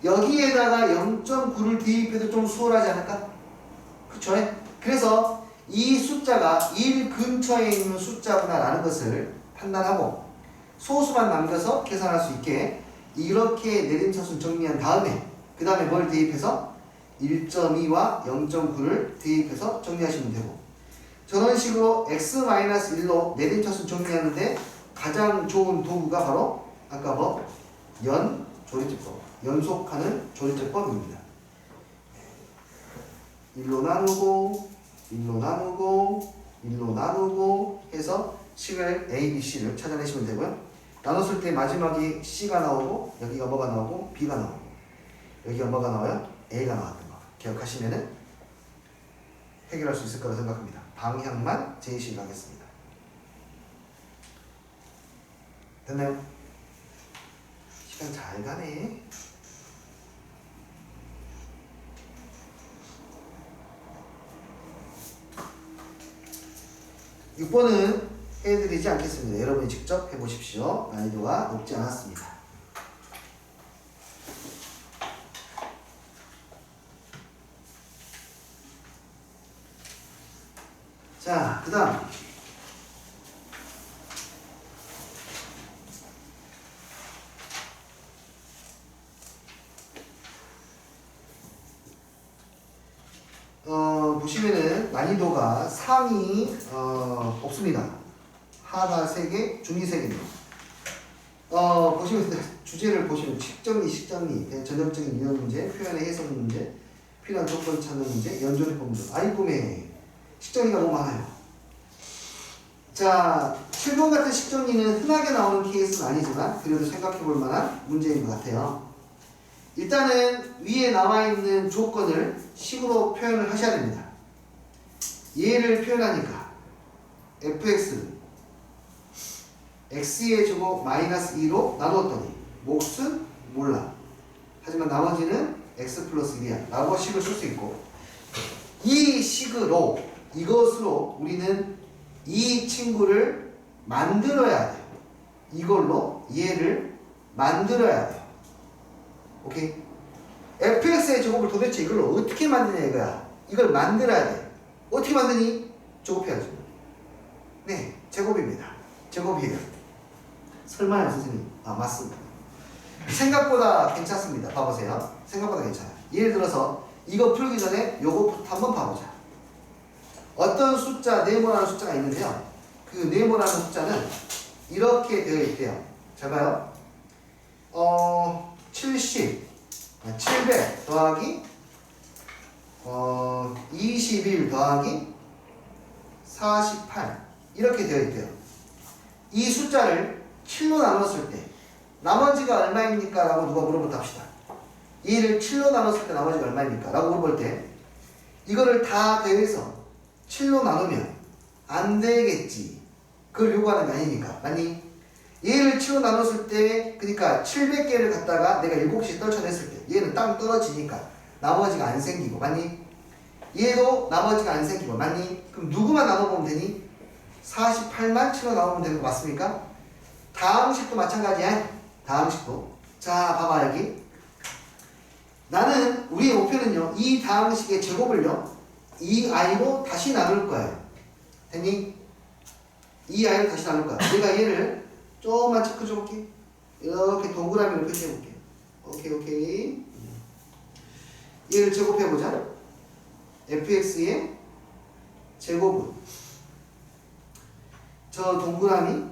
여기에다가 0.9를 대입해도 좀 수월하지 않을까? 그쵸? 그래서 이 숫자가 1 근처에 있는 숫자구나 라는 것을 판단하고 소수만 남겨서 계산할 수 있게 이렇게 내림차순 정리한 다음에 그 다음에 뭘 대입해서 1.2와 0.9를 대입해서 정리하시면 되고 저런 식으로 x-1로 내림차순 정리하는데 가장 좋은 도구가 바로 아까 연조리제법, 연속하는 조리제법입니다. 1로 나누고 1로 나누고 해서 식을 A, B, C를 찾아내시면 되고요. 나눴을 때 마지막이 C가 나오고 여기가 뭐가 나오고 B가 나오고 여기가 뭐가 나와요? A가 나왔던 거 기억하시면은 해결할 수 있을 거라 생각합니다. 방향만 제시를 하겠습니다. 됐나요? 시간 잘 가네. 6번은 해드리지 않겠습니다. 여러분이 직접 해보십시오. 난이도가 높지 않았습니다. 자, 그 다음 보시면은 난이도가 상위 없습니다. 하나 3개, 중위 3개입니다. 보시면 주제를 보시면 식정리, 식정리, 전형적인 유형 문제, 표현의 해석 문제, 필요한 조건 찾는 문제, 연조리법 문제. 아이 꿈에 식정리가 너무 많아요. 자, 7번 같은 식정리는 흔하게 나오는 케이스는 아니지만 그래도 생각해 볼 만한 문제인 것 같아요. 일단은 위에 나와 있는 조건을 식으로 표현을 하셔야 됩니다. 얘를 표현하니까 fx는 x의 제곱 마이너스 2로 나누었더니 몫은 몰라. 하지만 나머지는 x 플러스 1이야 라고 식을 쓸 수 있고, 이 식으로 이것으로 우리는 이 친구를 만들어야 돼요. 이걸로 얘를 만들어야 돼요. 오케이? fx의 제곱을 도대체 이걸로 어떻게 만드냐 이거야. 이걸 만들어야 돼. 어떻게 만드니? 제곱해야죠. 네, 제곱입니다. 제곱이에요. 설마요 선생님? 아, 맞습니다. 생각보다 괜찮습니다. 봐보세요. 생각보다 괜찮아요. 예를 들어서 이거 풀기 전에 요거부터 한번 봐보자. 어떤 숫자, 네모라는 숫자가 있는데요. 그 네모라는 숫자는 이렇게 되어 있대요. 잘 봐요. 700 더하기 21 더하기 48 이렇게 되어 있대요. 이 숫자를 7로 나눴을 때 나머지가 얼마입니까? 라고 누가 물어본다 합시다. 얘를 7로 나눴을 때 나머지가 얼마입니까? 라고 물어볼 때 이거를 다 더해서 7로 나누면 안 되겠지. 그걸 요구하는 게 아니니까. 맞니? 얘를 7로 나눴을 때 그러니까 700개를 갖다가 내가 7씩 떨쳐냈을 때 얘는 땅 떨어지니까 나머지가 안 생기고. 맞니? 얘도 나머지가 안 생기고. 맞니? 그럼 누구만 나눠보면 되니? 48만 7로 나누면 되는 거 맞습니까? 다음 식도 마찬가지야. 다음 식도. 자, 봐봐 여기. 나는 우리의 목표는요. 이 다음 식의 제곱을요. 이 i로 다시 나눌 거예요. 됐니? 이 i로 다시 나눌 거야. 내가 얘를 조금만 체크 줘볼게. 이렇게 동그라미로 표시해볼게. 오케이. 얘를 제곱해보자. fx의 제곱은 저 동그라미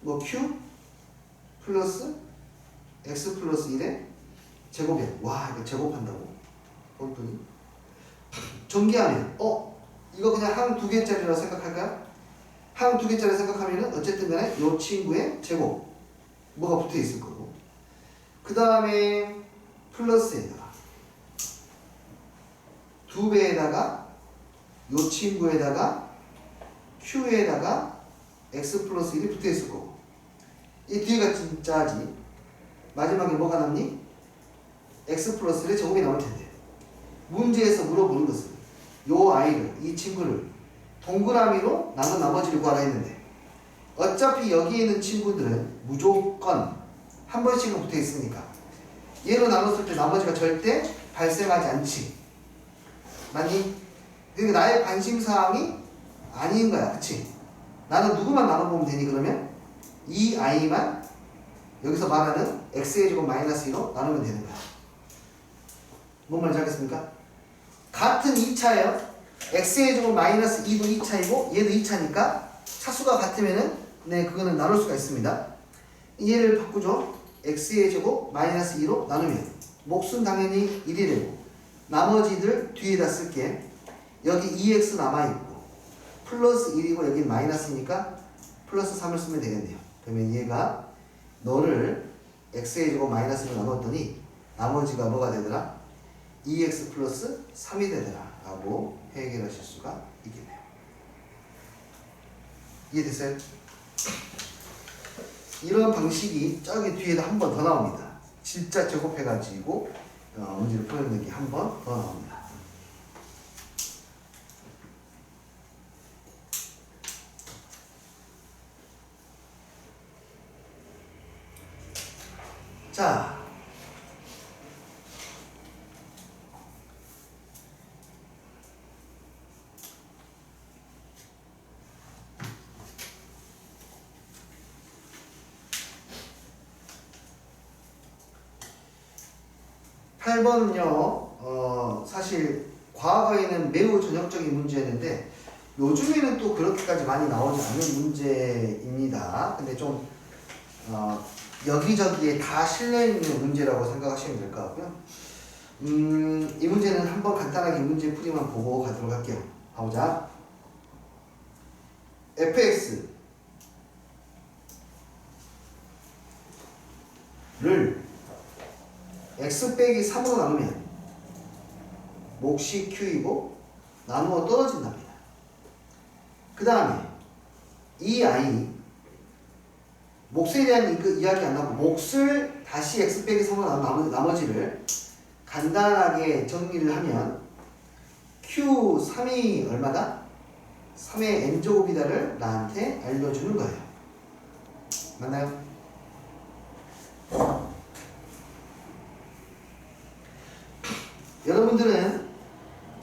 뭐 q 플러스 x 플러스 1의 제곱이야. 와, 이거 제곱한다고? 그랬더니 전개하면 이거 그냥 항 2개짜리라고 생각할까요? 항 2개짜리 생각하면은 어쨌든 간에 요 친구의 제곱 뭐가 붙어 있을 거고, 그 다음에 플러스에다가 2배에다가 요 친구에다가 q에다가 x 플러스 1이 붙어 있을 거고, 이 뒤에가 진짜지. 마지막에 뭐가 남니? x 플러스 1의 제곱이 나올 텐데, 문제에서 물어보는 것은 요 아이를, 이 친구를 동그라미로 나눈 나머지를 구하라 했는데 어차피 여기 있는 친구들은 무조건 한 번씩은 붙어 있으니까 얘로 나눴을 때 나머지가 절대 발생하지 않지. 맞니? 그러니까 나의 관심사항이 아닌 거야. 그치? 나는 누구만 나눠보면 되니? 그러면 이 i만 여기서 말하는 x의 제곱 마이너스 2로 나누면 되는 거야. 뭔 말인지 알겠습니까? 같은 2차예요. x의 제곱 마이너스 2도 2차이고 얘도 2차니까 차수가 같으면은 네, 그거는 나눌 수가 있습니다. 얘를 바꾸죠. x의 제곱 마이너스 2로 나누면 몫은 당연히 1이 되고 나머지들 뒤에다 쓸게. 여기 2x 남아있고 플러스 1이고 여긴 마이너스니까 플러스 3을 쓰면 되겠네요. 그러면 얘가 너를 x의 제곱 마이너스 1로 나눴더니 나머지가 뭐가 되더라? 2x 플러스 3이 되더라 라고 해결하실 수가 있겠네요. 이해됐어요? 이런 방식이 저기 뒤에도 한 번 더 나옵니다. 진짜 제곱해가지고 문제를 풀어내는 게 한 번 더 나옵니다. 자, 팔 번은요, 사실 과거에는 매우 전형적인 문제였는데 요즘에는 또 그렇게까지 많이 나오지 않는 문제입니다. 근데 좀 여기저기에 다 실려있는 문제라고 생각하시면 될 것 같고요. 이 문제는 한번 간단하게 문제 풀이만 보고 가도록 할게요. 가보자. fx를 x 빼기 3으로 나누면 몫이 q이고 나누어 떨어진답니다. 그 다음에 이 아이 몫에 대한 그 이야기 안 나오고 몫을 다시 x 빼기 3으로 나누는 나머지를 간단하게 정리를 하면 q3이 얼마다? 3의 n제곱이다를 나한테 알려주는 거예요. 맞나요? 여러분들은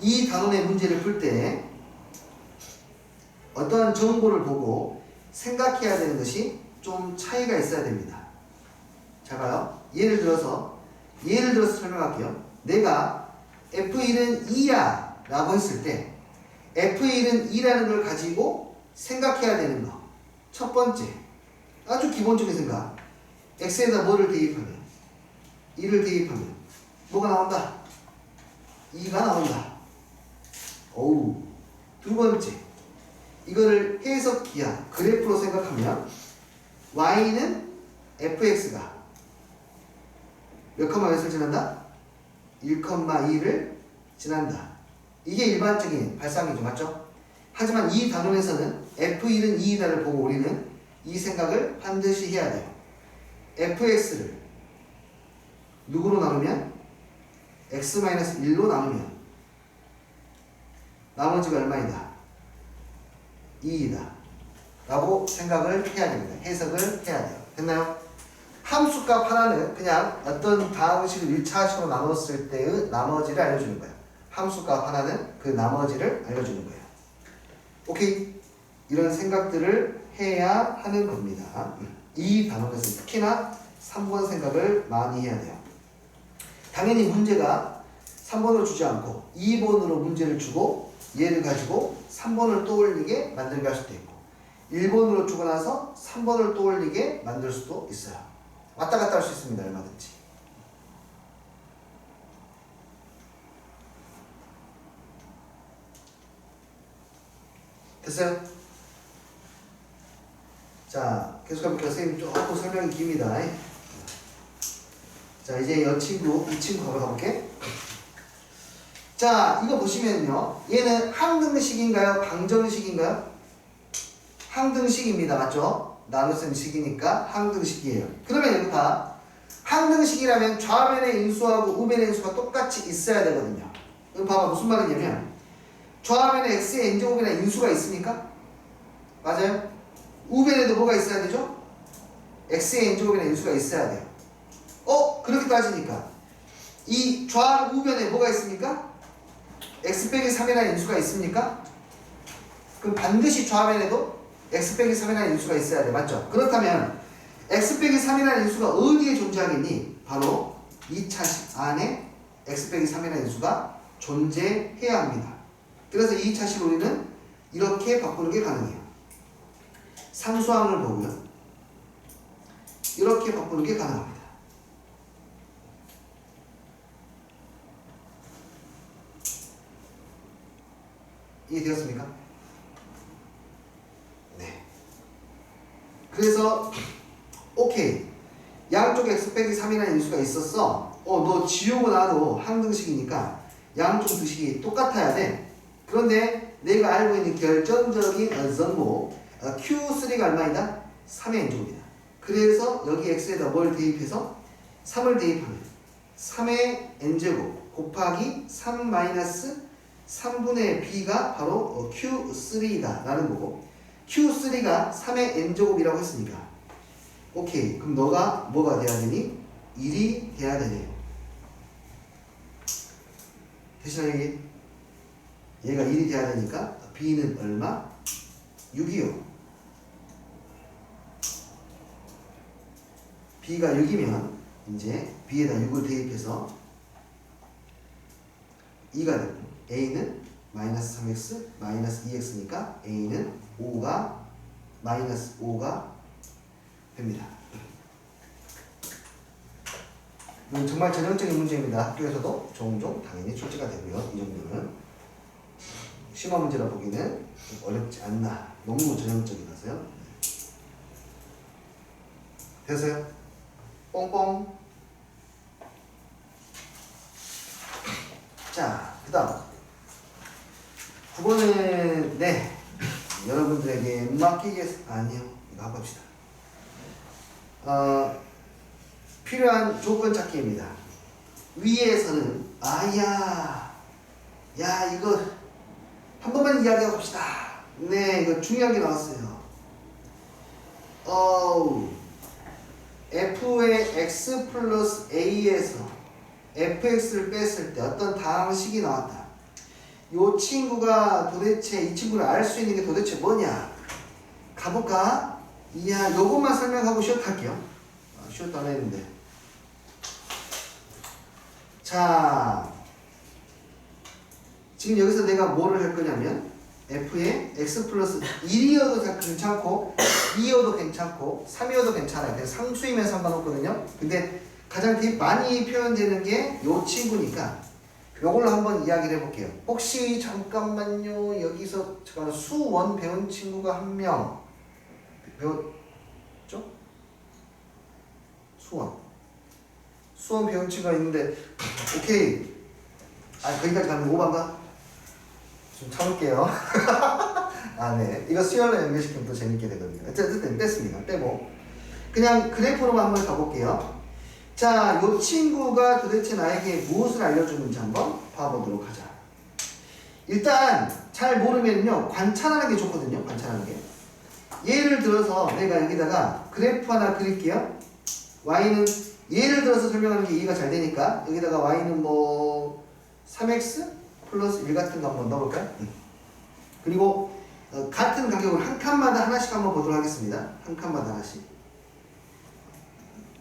이 단원의 문제를 풀 때 어떠한 정보를 보고 생각해야 되는 것이 좀 차이가 있어야 됩니다. 자 봐요. 예를 들어서 설명할게요. 내가 F1은 2야 라고 했을 때 F1은 2라는 걸 가지고 생각해야 되는 거. 첫 번째, 아주 기본적인 생각. X에다 뭐를 대입하면 2를 대입하면 뭐가 나온다? 2가 나온다. 어우. 두 번째, 이거를 해석기하 그래프로 생각하면 y는 fx가 몇 컴마 몇을 지난다? 1,2를 지난다. 이게 일반적인 발상이죠. 맞죠? 하지만 이 단원에서는 f1은 2이다를 보고 우리는 이 생각을 반드시 해야 돼요. fx를 누구로 나누면? x-1로 나누면 나머지가 얼마이다? 2이다 라고 생각을 해야 됩니다. 해석을 해야 돼요. 됐나요? 함수값 하나는 그냥 어떤 방식을 1차식으로 나눴을 때의 나머지를 알려주는 거예요. 함수값 하나는 그 나머지를 알려주는 거예요. 오케이? 이런 생각들을 해야 하는 겁니다. 이 단원에서 특히나 3번 생각을 많이 해야 돼요. 당연히 문제가 3번을 주지 않고 2번으로 문제를 주고 얘를 가지고 3번을 떠올리게 만들게 할 수도 있고 1번으로 주고 나서 3번을 떠올리게 만들 수도 있어요. 왔다 갔다 할 수 있습니다. 얼마든지. 됐어요? 자, 계속 해볼게요. 선생님 조금 설명이 깁니다. 자, 이제 이 친구 가볼게. 자, 이거 보시면요. 얘는 항등식인가요? 방정식인가요? 항등식입니다. 맞죠? 나눗셈 식이니까 항등식이에요. 그러면 여기 봐. 항등식이라면 좌변의 인수하고 우변의 인수가 똑같이 있어야 되거든요. 여기 봐봐. 무슨 말이냐면 좌변에 x의 n제곱이나 인수가 있습니까? 맞아요? 우변에도 뭐가 있어야 되죠? x의 n제곱이나 인수가 있어야 돼요. 그렇게 따지니까 이 좌우변에 뭐가 있습니까? x 빼기 3이라는 인수가 있습니까? 그럼 반드시 좌변에도 x 빼기 3이라는 인수가 있어야 돼. 맞죠? 그렇다면 x 빼기 3이라는 인수가 어디에 존재하겠니? 바로 2차식 안에 x 빼기 3이라는 인수가 존재해야 합니다. 그래서 2차식 우리는 이렇게 바꾸는 게 가능해요. 상수항을 보고요. 이렇게 바꾸는 게 가능합니다. 이해되었습니까? 네. 그래서 오케이. 양쪽 x 빼기 3이라는 인수가 있었어. 너 지우고 나도 항등식이니까 양쪽 등식이 똑같아야 돼. 그런데 내가 알고 있는 결정적인 정보 Q3가 얼마이다? 3의 n제곱이다. 그래서 여기 x에다 뭘 대입해서 3을 대입하면 3의 n제곱 곱하기 3 마이너스 3분의 b가 바로 Q3이다 라는 거고 Q3가 3의 n제곱이라고 했으니까 오케이. 그럼 너가 뭐가 돼야 되니? 1이 돼야 되네요. 되시나요 이게? 얘가 1이 돼야 되니까 b는 얼마? 6이요. b가 6이면 이제 b에다 6을 대입해서 2가 되고 a는 마이너스 3x 마이너스 2x니까 a는 5가 마이너스 5가 됩니다. 이건 정말 전형적인 문제입니다. 학교에서도 종종 당연히 출제가 되고요. 이 정도는 심화 문제라 보기는 좀 어렵지 않나. 너무 전형적이라서요. 됐어요? 뽕뽕. 자, 그 다음 9번은 네 여러분들에게 맡기겠습니다. 아니요, 이거 하고 합시다. 필요한 조건 찾기입니다. 위에서는 야 이거 한 번만 이야기해 봅시다. 네, 이거 중요한 게 나왔어요. f의 x 플러스 a에서 fx를 뺐을 때 어떤 다항식이 나왔다. 이 친구가 도대체 이 친구를 알 수 있는 게 도대체 뭐냐? 가볼까? 이야, 요것만 설명하고 쉬었다 할게요. 쉬었다 안 했는데. 자, 지금 여기서 내가 뭐를 할 거냐면 f의 x 플러스 1이어도 괜찮고 2이어도 괜찮고 3이어도 괜찮아요. 그냥 상수이면 상관없거든요. 근데 가장 많이 표현되는 게 이 친구니까 요걸로 한번 이야기를 해볼게요. 혹시 잠깐만요. 여기서 잠깐 수원 배운 친구가 한 명 배웠죠? 수원 배운 친구가 있는데 오케이. 거기까지 가면 오반가? 좀 참을게요. 네. 이거 수열로 연결시키면 또 재밌게 되거든요. 어쨌든 뺐습니다. 빼고 그냥 그래프로만 한번 가볼게요. 자, 이 친구가 도대체 나에게 무엇을 알려주는지 한번 봐보도록 하자. 일단 잘 모르면요 관찰하는 게 좋거든요. 관찰하는 게. 예를 들어서 내가 여기다가 그래프 하나 그릴게요. y는 예를 들어서 설명하는 게 이해가 잘 되니까 여기다가 y는 뭐 3x 플러스 1 같은 거 한번 넣어볼까요? 그리고 같은 가격을 한 칸마다 하나씩 한번 보도록 하겠습니다. 한 칸마다 하나씩.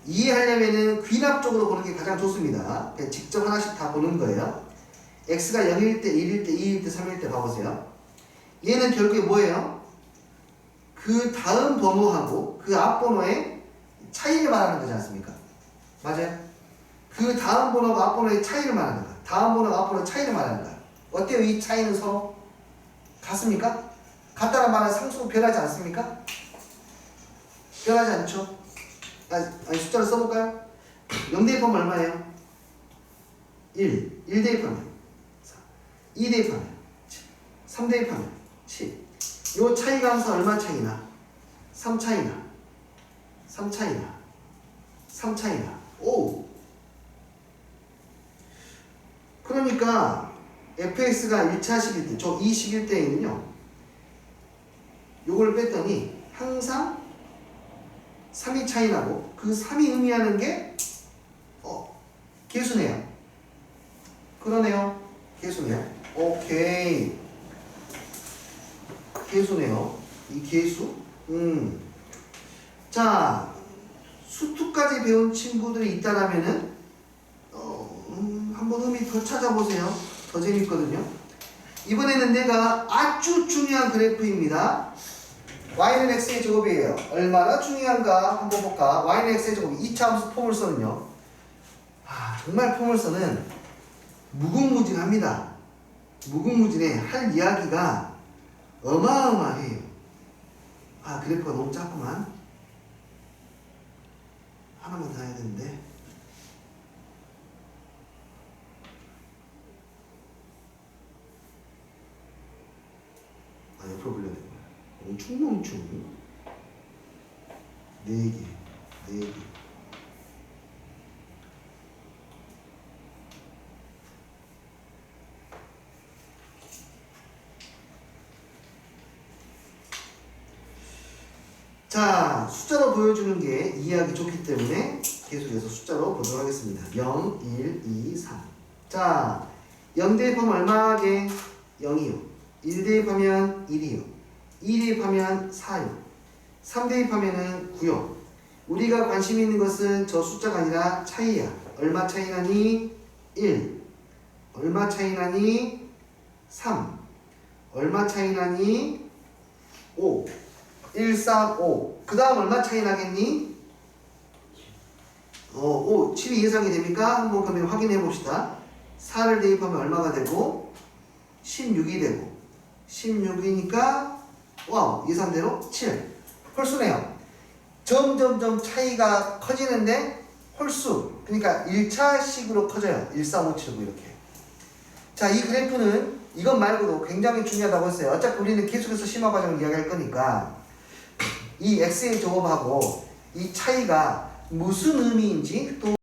이해하려면은 귀납적으로 보는 게 가장 좋습니다. 그냥 직접 하나씩 다 보는 거예요. x가 0일 때, 1일 때, 2일 때, 3일 때 봐보세요. 얘는 결국에 뭐예요? 그 다음 번호하고 그 앞 번호의 차이를 말하는 거지 않습니까? 맞아요? 그 다음 번호가 앞 번호의 차이를 말하는 거야. 다음 번호가 앞 번호의 차이를 말하는 거야. 어때요? 이 차이는 서로 같습니까? 같다는 말은 상수 변하지 않습니까? 변하지 않죠? 아니 숫자를 써볼까요? 0 대입하면 얼마예요? 1 대입하면 4 2 대입하면 7 3 대입하면 7 요 차이가 항상 얼마 차이나? 3 차이나 3 차이나 3 차이나 오 그러니까 fx가 1차 식일 때, 저 2식일 때에는요 요걸 뺐더니 항상 3이 차이 나고 그 3이 의미하는 게 개수네요. 그러네요. 개수네요. 오케이. 개수네요. 이 개수. 자, 수투까지 배운 친구들이 있다라면은 한번 의미 더 찾아보세요. 더 재밌거든요. 이번에는 내가 아주 중요한 그래프입니다. y는 x의 제곱이에요. 얼마나 중요한가 한번 볼까? y는 x의 제곱 2차 함수 포물선은요. 정말 포물선은 무궁무진합니다. 무궁무진해. 할 이야기가 어마어마해요. 그래프가 너무 작구만. 하나만 더 해야 되는데. 옆으로 불려야 되구나. 멍충 4개 자, 숫자로 보여주는 게 이해하기 좋기 때문에 계속해서 숫자로 보도록 하겠습니다. 0, 1, 2, 3. 자, 0 대입하면 얼마게? 0이요. 1 대입하면 1이요. 2 대입하면 4요. 3 대입하면은 9요. 우리가 관심 있는 것은 저 숫자가 아니라 차이야. 얼마 차이 나니? 1. 얼마 차이 나니? 3. 얼마 차이 나니? 5. 1, 3, 5. 그 다음 얼마 차이 나겠니? 5. 7이 예상이 됩니까? 한번 그러면 확인해 봅시다. 4를 대입하면 얼마가 되고? 16이 되고. 16이니까 와우, 예상대로 7. 홀수네요. 점점점 차이가 커지는데 홀수. 그러니까 1차식으로 커져요. 1, 3, 5, 7, 9 이렇게. 자, 이 그래프는 이것 말고도 굉장히 중요하다고 했어요. 어차피 우리는 계속해서 심화 과정을 이야기할 거니까 이 x의 조합하고 이 차이가 무슨 의미인지 또